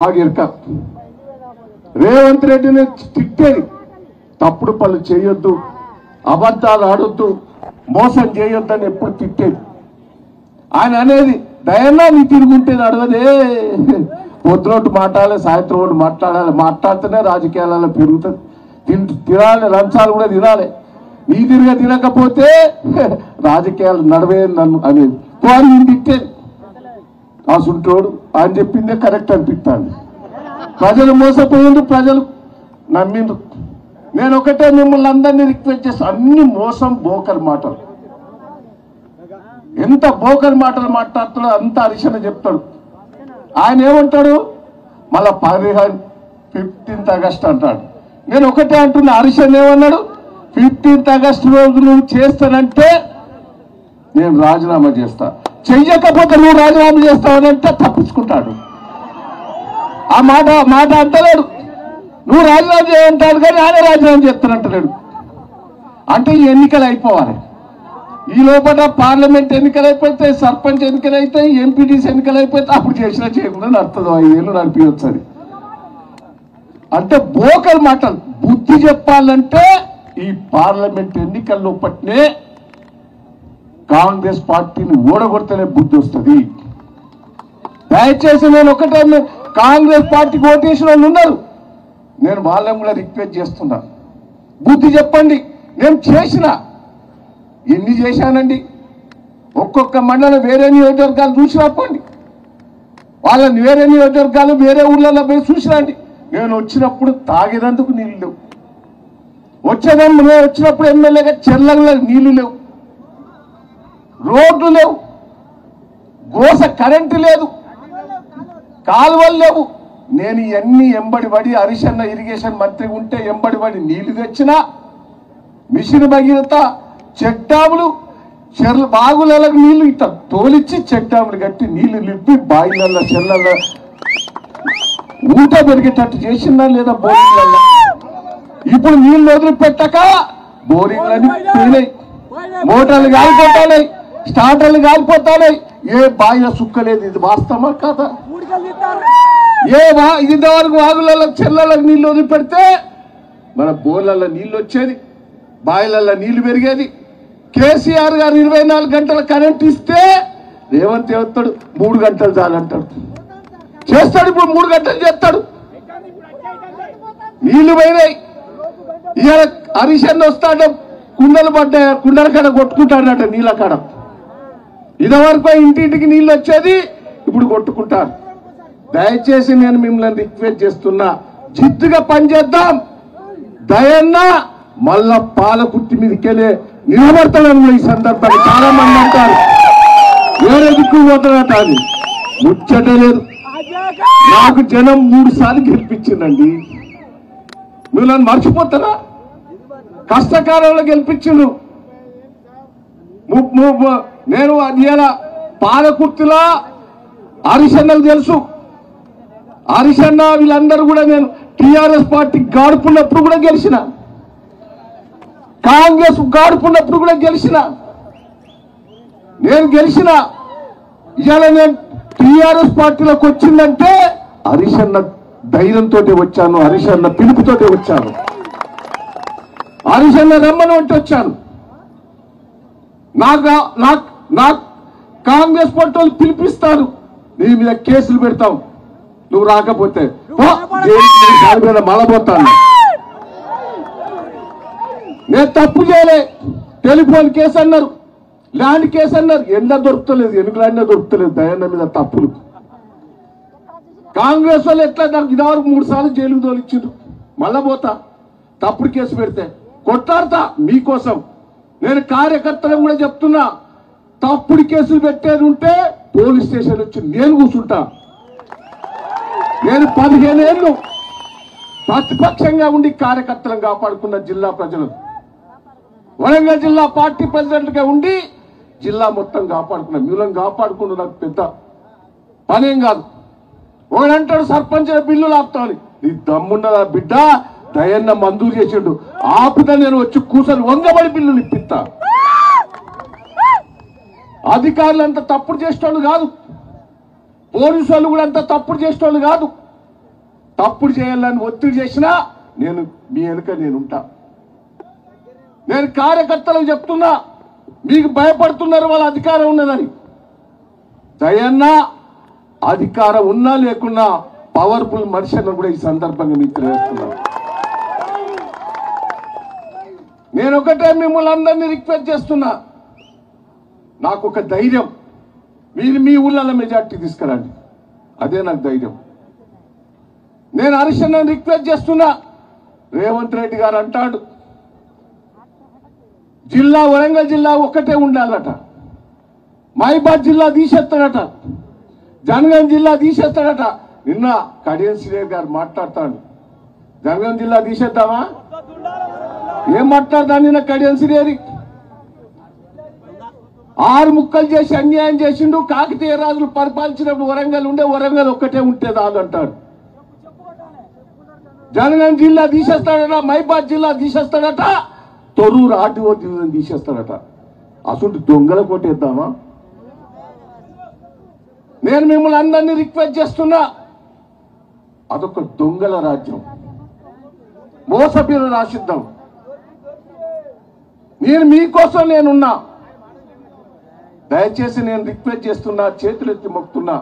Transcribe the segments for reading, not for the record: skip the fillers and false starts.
ఆగిర్క రేవంత్ రెడ్డిని తిట్టేది తప్పుడు పనులు చేయొద్దు, అబద్ధాలు ఆడొద్దు, మోసం చేయొద్దని ఎప్పుడు తిట్టేది. ఆయన అనేది దయన్నా నీ తిరుగుంటే నడవదే, పొద్దునోటి మాట్లాడాలి, సాయంత్రం ఒకటి మాట్లాడాలి, మాట్లాడితేనే రాజకీయాలలో పెరుగుతుంది. తినాలి, లంచాలు కూడా తినాలి. నీ తినకపోతే రాజకీయాలు నడవే నన్ను అనేది వారిని తిట్టేది. ఆ సుంటోడు అని చెప్పిందే కరెక్ట్ అనిపిస్తాను. ప్రజలు మోసపోయిండ్రు, ప్రజలు నమ్మిండ్రు. నేను ఒకటే మిమ్మల్ని అందరినీ రిక్వెస్ట్ చేస్తాను, అన్ని మోసం బోకర్ మాటలు. ఎంత బోకర్ మాటలు మాట్లాడుతాడో అంత హరిశన చెప్తాడు. ఆయన ఏమంటాడు, మళ్ళా 15th ఆగస్ట్ అంటాడు. నేను ఒకటే అంటున్నా, హరిశన్ ఏమన్నాడు, 15th ఆగస్ట్ రోజు నువ్వు చేస్తానంటే నేను రాజీనామా చేస్తా, చెయ్యకపోతే నువ్వు రాజీనామా చేస్తావనంటే తప్పించుకుంటాడు. ఆ మాట అంటలేడు. నువ్వు రాజీనామా చేయంటాడు కానీ ఆయన రాజీనామా చేస్తానంటలేడు. అంటే ఈ ఎన్నికలు అయిపోవాలి. ఈ లోపల పార్లమెంట్ ఎన్నికలు అయిపోతే, సర్పంచ్ ఎన్నికలు అయితే, ఎంపీటీసీ ఎన్నికలు అయిపోతే అప్పుడు చేసినా చేయకుండా నడుతుంది. 5 ఏళ్ళు నడిపించచ్చు అని. అంటే బోకల్ మాటలు. బుద్ధి చెప్పాలంటే ఈ పార్లమెంట్ ఎన్నికల్లో పట్టినే కాంగ్రెస్ పార్టీని ఓడగొడితేనే బుద్ధి వస్తుంది. దయచేసి నేను ఒకటే, కాంగ్రెస్ పార్టీకి ఓటేసిన వాళ్ళు ఉన్నారు, నేను వాళ్ళని కూడా రిక్వెస్ట్ చేస్తున్నా, బుద్ధి చెప్పండి. నేను చేసిన ఎన్ని చేశానండి, ఒక్కొక్క మండలం వేరే నియోజకవర్గాలు చూసి రాపండి, వాళ్ళని వేరే నియోజకవర్గాలు వేరే ఊళ్ళలో పోయి చూసిరండి. నేను వచ్చినప్పుడు తాగేదందుకు నీళ్ళు లేవు, నేను వచ్చినప్పుడు ఎమ్మెల్యేగా చెర్లలో నీళ్లు లేవు, రోడ్లు లేవు, గోస కరెంటు లేదు, కాలువలు లేవు. నేను ఇవన్నీ ఎంబడిపడి హరిశన్న ఇరిగేషన్ మంత్రి ఉంటే ఎంబడిపడి నీళ్లు తెచ్చినా, మిషన్ భగీరథ, చెక్ డ్యాములు, చెర్ల బాగులకు నీళ్లు ఇట్లా తోలిచ్చి చెక్ డ్యాములు కట్టి నీళ్లు నింపి బాయిలల్లో చెర్లలో ఊట పెరిగేటట్టు చేసిందా లేదా బోరింగ్లలో? ఇప్పుడు నీళ్లు వదిలిపెట్టక బోరింగ్లని పోయినాయి, మోటార్లు కాలిపోతాయి, స్టార్టర్లు కాలిపోతాయి, ఏ బాయిల సుక్కలేదు. ఇది వాస్తవమా కాదా? ఇంతవరకు వాగులలో చెర్లలో నీళ్లు వదిలిపెడితే మన బోర్లలో నీళ్లు వచ్చేది, బాయిలలో నీళ్లు పెరిగేది. కేసీఆర్ గారు 24 గంటల కరెంట్ ఇస్తే రేవంత్ చెప్తాడు 3 గంటలు చాలంటాడు, చేస్తాడు. ఇప్పుడు 3 గంటలు చేస్తాడు. నీళ్లు పోయినాయి. ఇవాళ హరిశన్ వస్తాడ, కుండలు పడ్డాయి, కుండల కాడ కొట్టుకుంటాడట నీళ్ళ కాడ. ఇదివరకు ఇంటింటికి నీళ్ళు వచ్చేది, ఇప్పుడు కొట్టుకుంటారు. దయచేసి నేను మిమ్మల్ని రిక్వెస్ట్ చేస్తున్నా, జిద్దుగా పనిచేద్దాం. దయన్నా మళ్ళా పాలకుర్తి మీదకెళ్ళే నిలబడతాను. ఈ సందర్భంగా చాలా మంది అంటారు వేరే దిక్కు పోతాడట, అని ముచ్చట లేదు. నాకు జనం 3 సార్లు గెలిపించిందండి, నువ్వు నన్ను మర్చిపోతారా? కష్టకాలంలో గెలిపించిండు. నేను ఇలా పాలకుర్తిలో హరిశన్నకు తెలుసు, హరిశన్న వీళ్ళందరూ కూడా నేను టీఆర్ఎస్ పార్టీ గాడుపున్నప్పుడు కూడా గెలిచిన, కాంగ్రెస్ గాడుపున్నప్పుడు కూడా గెలిచిన. నేను గెలిచిన ఇవాళ నేను టీఆర్ఎస్ పార్టీలోకి వచ్చిందంటే హరిశన్న ధైర్యంతో వచ్చాను, హరిశన్న పిలుపుతోటే వచ్చాను, హరిశన్న రమ్మను అంటే వచ్చాను. నాకు కాంగ్రెస్ పార్టీ పిలిపిస్తారు, నీ మీద కేసులు పెడతాం, నువ్వు రాకపోతే మళ్ళపోతాను. నేను తప్పు చేయలే, టెలిఫోన్ కేసు అన్నారు, ల్యాండ్ కేసు అన్నారు, ఎండ దొరుకుతలేదు, ఎన్నికలన్నా దొరుకుతలేదు. దయన్న మీద తప్పులు కాంగ్రెస్ వాళ్ళు ఎట్లా నాకు ఇదివరకు 3 సార్లు జైలుకు తోలిచ్చారు, మళ్ళా పోతా. తప్పుడు కేసు పెడితే కొట్లాడతా మీకోసం. నేను కార్యకర్తలను కూడా చెప్తున్నా, తప్పుడు కేసులు పెట్టేది ఉంటే పోలీస్ స్టేషన్ వచ్చి నేను కూర్చుంటా. నేను 15 ఏళ్ళు ప్రతిపక్షంగా ఉండి కార్యకర్తలను కాపాడుకున్న జిల్లా ప్రజలు, వరంగల్ జిల్లా పార్టీ ప్రెసిడెంట్గా ఉండి జిల్లా మొత్తం కాపాడుకున్నా. మూలం కాపాడుకున్న నాకు పెద్ద పనేం కాదు. ఒకడంటాడు సర్పంచ్ బిల్లులు ఆపుతామని, నీ దమ్మున్నదా బిడ్డ? దయన్న మంజూరు చేసిండు, ఆపుతా నేను వచ్చి కూర్చొని వంగబడి బిల్లులు ఇప్పిస్తా. అధికారులు అంత తప్పుడు చేసేవాళ్ళు కాదు, పోలీసు వాళ్ళు కూడా అంత తప్పుడు చేసేవాళ్ళు కాదు. తప్పుడు చేయాలని ఒత్తిడి చేసినా నేను మీ వెనుక నేనుంటా. నేను కార్యకర్తలకు చెప్తున్నా, మీకు భయపడుతున్నారు వాళ్ళ అధికారం ఉన్నదని. జయన్న అధికారం ఉన్నా లేకున్నా పవర్ఫుల్ మనిషి అని కూడా ఈ సందర్భంగా మీకు తెలియజేస్తున్నాను. నేను ఒకటే మిమ్మల్ని అందరినీ రిక్వెస్ట్ చేస్తున్నా, నాకు ఒక ధైర్యం, మీరు మీ ఊళ్ళలో మెజార్టీ తీసుకురండి, అదే నాకు ధైర్యం. నేను హరిశన్న రిక్వెస్ట్ చేస్తున్నా, రేవంత్ రెడ్డి గారు అంటాడు జిల్లా వరంగల్ జిల్లా ఒక్కటే ఉండాలట, మహబూబాబాద్ జిల్లా తీసేస్తాడట, జనగాం జిల్లా తీసేస్తాడట. నిన్న కడియం శ్రీహరి గారు మాట్లాడతాడు, జనగాం జిల్లా తీసేద్దామా? ఏం మాట్లాడతాను నిన్న కడియం శ్రీహరి? 6 ముక్కలు చేసి అన్యాయం చేసిండు. కాకతీయ రాజులు పరిపాలించినప్పుడు వరంగల్ ఉండే, వరంగల్ ఒక్కటే ఉంటే చాలు అంటాడు. జనగాం జిల్లా తీసేస్తాడట, మహబూబాబాద్ జిల్లా తీసేస్తాడట, తొర్రూరు ఆర్టీఓ జిల్లా తీసేస్తాడట. అసలు దొంగల కొట్టేద్దామా? నేను మిమ్మల్ని అందరినీ రిక్వెస్ట్ చేస్తున్నా, అదొక దొంగల రాజ్యం, మోసపీలు రాసిద్దాం. నేను మీకోసం నేనున్నా, దయచేసి నేను రిక్వెస్ట్ చేస్తున్నా, చేతులెత్తి మొక్కుతున్నా.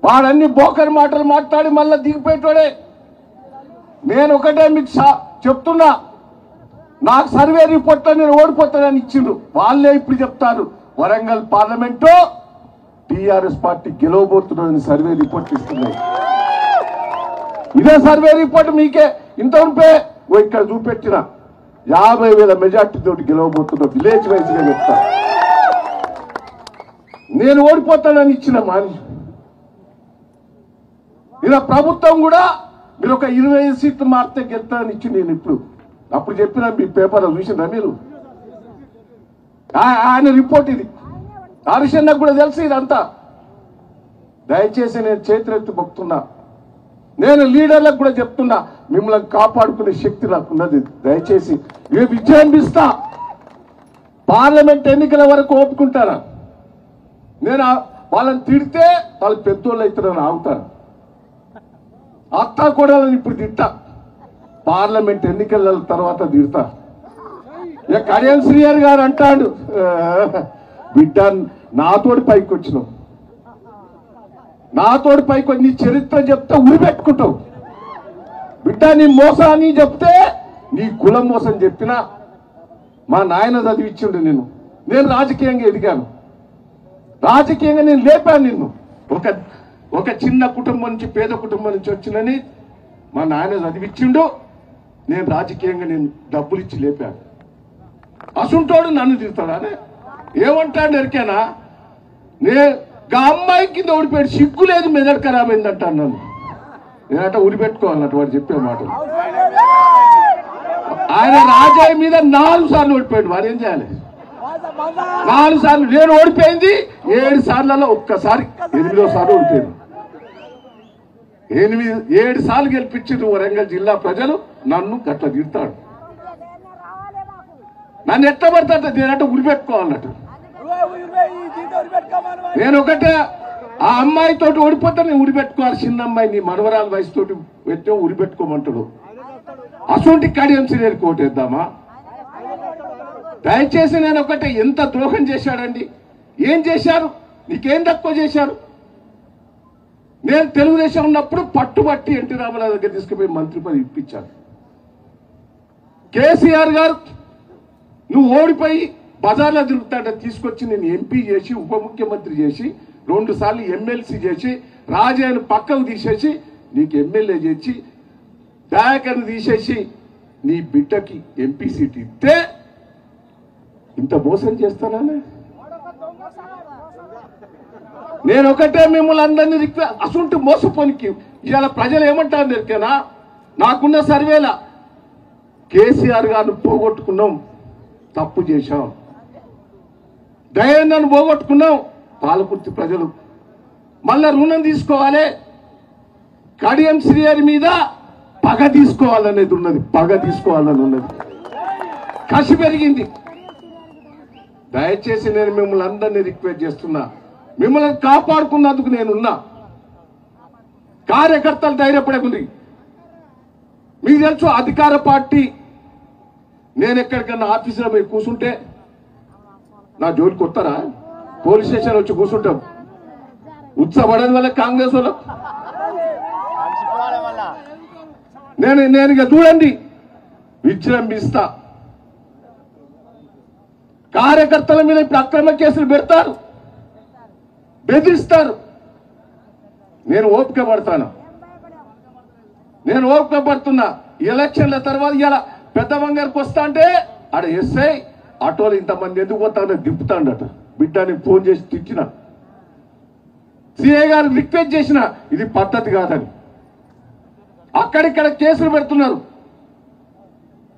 వాడన్ని బోకర్ మాటలు మాట్లాడి మళ్ళా దిగిపోయేటోడే. నేను ఒకటే మీకు చెప్తున్నా, నాకు సర్వే రిపోర్ట్లో నేను ఓడిపోతానని ఇచ్చిండ్రు. వాళ్ళే ఇప్పుడు చెప్తారు వరంగల్ పార్లమెంటు టీఆర్ఎస్ పార్టీ గెలవబోతున్నదని సర్వే రిపోర్ట్ ఇస్తున్నాయి. ఇదే సర్వే రిపోర్ట్ మీకే ఇంత ఉంటే ఇక్కడ చూపెట్టిన 50,000 మెజార్టీ తోటి గెలవబోతున్న విలేజ్ వైజ్ గా చెప్తా. నేను ఓడిపోతానని ఇచ్చిన మాని ఇలా ప్రభుత్వం కూడా మీరు ఒక 25 సీట్లు మారితే గెలుతానని ఇచ్చి నేను ఇప్పుడు అప్పుడు చెప్పిన మీ పేపర్లో చూసిందా మీరు? ఆయన రిపోర్ట్ ఇది. హరిశన్నకు కూడా తెలుసు ఇదంతా. దయచేసి నేను చేతులెత్తి మొక్కుతున్నా, నేను లీడర్లకు కూడా చెప్తున్నా, మిమ్మల్ని కాపాడుకునే శక్తి నాకున్నది. దయచేసి ఏ విజృంభిస్తా, పార్లమెంట్ ఎన్నికల వరకు ఒప్పుకుంటారా? నేను వాళ్ళని తిడితే వాళ్ళు పెద్దోళ్ళు అవుతారని ఆగుతాను. అత్తా కూడా ఇప్పుడు తిట్టా, పార్లమెంట్ ఎన్నికల తర్వాత తిడతా. ఇక కడియం శ్రీహరి గారు అంటాడు, బిడ్డ నాతోటి పైకి వచ్చినావు, నాతోటి పైకి వచ్చి నీ చరిత్ర చెప్తే ఉరిపెట్టుకుంటావు. బిడ్డ నీ మోసాన్ని చెప్తే నీ కులం మోసం చెప్పినా మా నాయన చదివిచ్చిండు నిన్ను. నేను రాజకీయంగా ఎదిగాను, రాజకీయంగా నేను లేపాను నిన్ను. ఒక చిన్న కుటుంబం నుంచి, పేద కుటుంబం నుంచి వచ్చినని మా నాయన చదివిచ్చిండు. నేను రాజకీయంగా నేను డబ్బులు ఇచ్చి లేపాను. అసుంటోడు నన్ను తిడతాడా? ఏమంటాడు ఎరికేనా? అమ్మాయి కింద ఓడిపోయాడు, సిగ్గు లేదు, మెదడు ఖరాబ్ అయిందంటాను నన్ను. నేనంట ఉరిపెట్టుకోవాలన్నట్టు వాడు చెప్పే మాటలు. ఆయన రాజయ్య మీద 4 సార్లు ఓడిపోయాడు. వాడు ఏం చేయాలి? 4 సార్లు. నేను ఓడిపోయింది 7 సార్లలో ఒక్కసారి 8వ సార్లు ఓడిపోయాను. 7 సార్లు గెలిపించారు వరంగల్ జిల్లా ప్రజలు. నన్ను గట్ల తిడతాడు, నన్ను ఎట్లా పడతాడు? నేనంటే ఉరిపెట్టుకోవాలన్నట్టు. నేను ఒకటే, ఆ అమ్మాయితో ఓడిపోతే నేను ఉరిపెట్టుకోవాలి. చిన్న అమ్మాయి నీ మనవరాల వయసుతోటి పెట్టే ఉరిపెట్టుకోమంటాడు. అసొంటి కడియం శ్రీహరి కోటేద్దామా? దయచేసి నేను ఒకటే, ఎంత ద్రోహం చేశాడండి? ఏం చేశారు? నీకేం తక్కువ చేశారు? నేను తెలుగుదేశం ఉన్నప్పుడు పట్టుబట్టి ఎన్టీ రామారావు దగ్గర తీసుకుపోయి మంత్రి పదవి ఇప్పించాను. కేసీఆర్ గారు నువ్వు ఓడిపోయి బజార్లో తిరుగుతాడ తీసుకొచ్చి నేను ఎంపీ చేసి, ఉప ముఖ్యమంత్రి చేసి, 2 సార్లు ఎమ్మెల్సీ చేసి, రాజయ్యను పక్కకు తీసేసి నీకు ఎమ్మెల్యే చేసి, దయాకర్ని తీసేసి నీ బిడ్డకి ఎంపీ సీట్ ఇస్తే ఇంత మోసం చేస్తానే? నేను ఒకటే మిమ్మల్ని అందరినీ రిక్వెస్ట్, అసలు మోసపోనికి ఇవాళ ప్రజలు ఏమంటారు దొరికేనా? నాకున్న సర్వేల కేసీఆర్ గారిని పోగొట్టుకున్నాం, తప్పు చేశాం. దయాన్ని పోగొట్టుకున్నాం, పాలకుర్తి ప్రజలు మళ్ళా రుణం తీసుకోవాలి. కడియం శ్రీహరి మీద పగ తీసుకోవాలనేది ఉన్నది, పగ తీసుకోవాలని ఉన్నది, కసి పెరిగింది. దయచేసి నేను మిమ్మల్ని అందరినీ రిక్వెస్ట్ చేస్తున్నా, మిమ్మల్ని కాపాడుకున్నందుకు నేనున్నా. కార్యకర్తలు ధైర్యపడకుంది. మీకు తెలుసు అధికార పార్టీ నేను ఎక్కడికన్నా ఆఫీసులో పోయి కూర్చుంటే నా జోలికి వస్తారా? పోలీస్ స్టేషన్ వచ్చి కూర్చుంటాం. ఉత్సపడని వల్ల కాంగ్రెస్ వాళ్ళు నేను ఇక చూడండి విజృంభిస్తా. కార్యకర్తల మీద ఇప్పుడు అక్రమ కేసులు పెడతారు, బెదిరిస్తారు. నేను ఓపిక పడతాను, నేను ఓపిక పడుతున్నా. ఎలక్షన్ల తర్వాత ఇలా పెద్ద వంగారికి వస్తా అంటే ఆడ ఎస్ఐ ఆటోలు ఇంతమంది ఎందుకు పోతాడో దింపుతాడట. బిడ్డని ఫోన్ చేసి తిట్టిన, సిఐ గారు రిక్వెస్ట్ చేసిన, ఇది పద్ధతి కాదని. అక్కడిక్కడ కేసులు పెడుతున్నారు.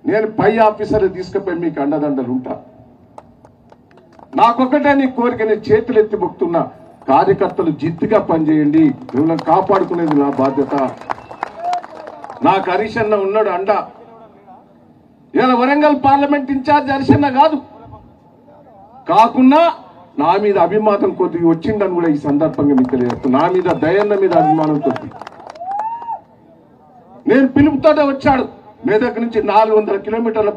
నేను పై ఆఫీసర్లు తీసుకుపోయి మీకు అండదండలు ఉంటా. నాకొక్కటే నీ కోరిక, నేను చేతులు ఎత్తి మొక్కుతున్నా. కార్యకర్తలు జిద్దుగా పనిచేయండి, మిమ్మల్ని కాపాడుకునేది నా బాధ్యత. నాకు హరీష్ అన్న ఉన్నాడు అండ. ఇలా వరంగల్ పార్లమెంట్ ఇన్ఛార్జ్ హరీష్ అన్న కాదు, కాకున్నా నా మీద అభిమానం కొద్దిగా వచ్చిందని కూడా ఈ సందర్భంగా మీకు తెలియజేస్తాను. నా మీద దయన్న మీద అభిమానం కొద్ది నేను పిలుపుతోటే వచ్చాడు. మెదక్ నుంచి 400 కిలోమీటర్ల